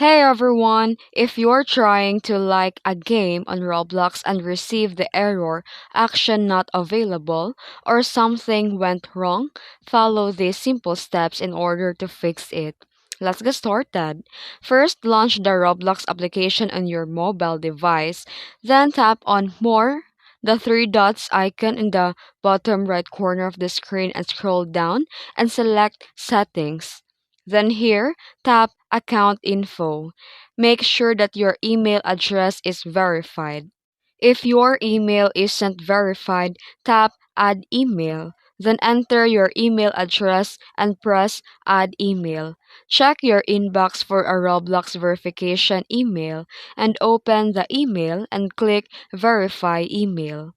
Hey everyone! If you're trying to like a game on Roblox and receive the error action not available or something went wrong, follow these simple steps in order to fix it. Let's get started. First, launch the Roblox application on your mobile device, then tap on More, the three dots icon in the bottom right corner of the screen, and scroll down and select Settings. Then here, tap Account Info. Make sure that your email address is verified. If your email isn't verified, tap Add Email. Then enter your email address and press Add Email. Check your inbox for a Roblox verification email and open the email and click Verify Email.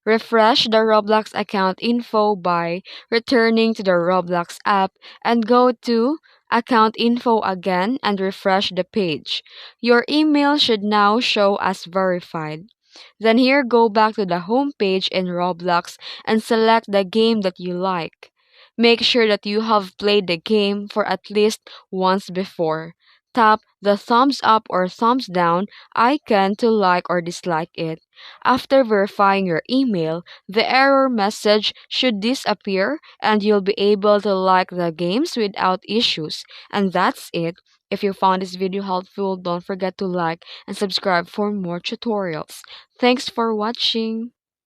Refresh the Roblox account info by returning to the Roblox app and go to Account Info again and refresh the page. Your email should now show as verified. Then here go back to the home page in Roblox and select the game that you like. Make sure that you have played the game for at least once before. Tap the thumbs up or thumbs down icon to like or dislike it. After verifying your email, the error message should disappear and you'll be able to like the games without issues. And that's it. If you found this video helpful, don't forget to like and subscribe for more tutorials. Thanks for watching.